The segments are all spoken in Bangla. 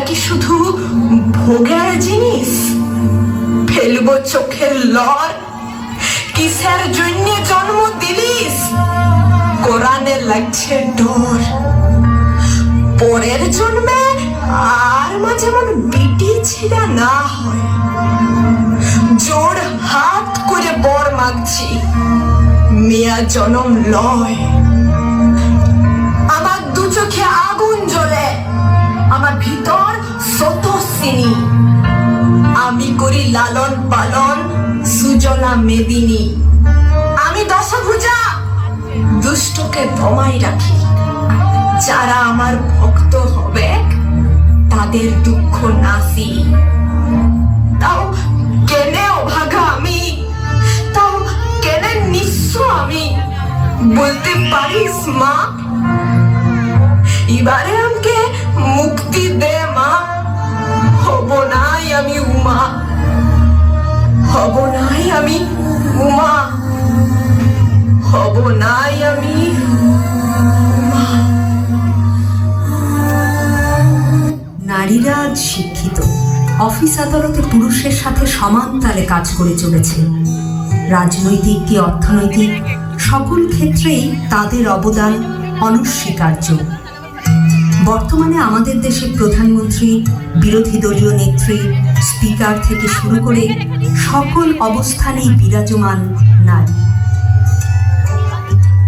কি শুধু ভোগের জিনিস? ফেলবো চোখের লর, কিসের জন্য জন্ম দিলিস? কোরআনে লাগছে ডর, পরের জন্মে আর মাঝে যেমন বিটি ছিলা না হয়। জোর হাত করে বর মাগছি, মেয়া জনম লয়। আমার দু চোখে আগুন জ্বলে, আমার ভিতর শত সিনি। আমি করি লালন পালন সুজলা মেদিনী। আমি দশভুজা, দুষ্টকে দমাই রাখি। যারা আমার ভক্ত হবে তাদের দুঃখ নাসি। তাও কেনে অভাগা আমি, তাও কেনে নিঃস্ব আমি, বলতে পারিস মা? এবারে আমাকে মুক্তি দে মা। হব নাই আমি উমা, হব নাই আমি উমা, হব নাই আমি উমা। নারীরা আজ শিক্ষিত, অফিস আদালতে পুরুষের সাথে সমান তালে কাজ করে চলেছে। রাজনৈতিক কি অর্থনৈতিক সকল ক্ষেত্রেই তাদের অবদান অনস্বীকার্য। বর্তমানে আমাদের দেশের প্রধানমন্ত্রী, বিরোধী দলীয় নেত্রী, স্পিকার থেকে শুরু করে সকল অবস্থানেই বিরাজমান নারী।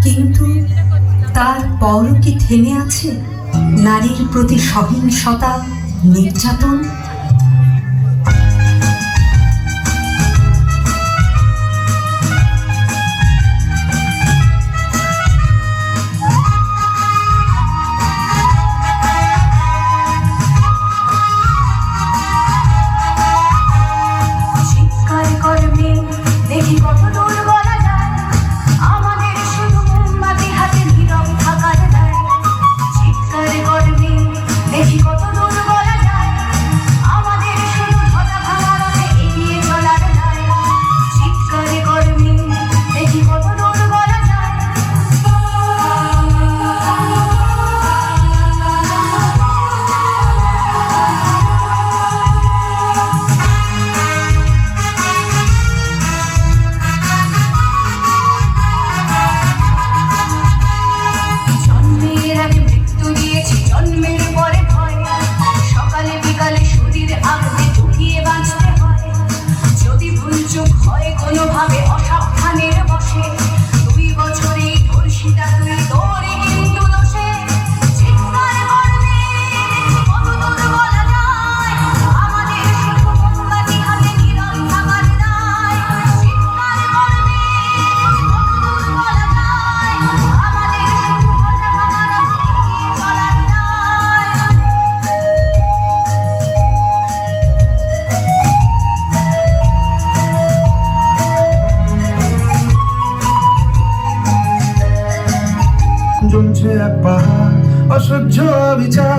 কিন্তু তারপরও কি থেমে আছে নারীর প্রতি সহিংসতা, নির্যাতন? জমছে এক পাহাড় অসহ্য বিচার।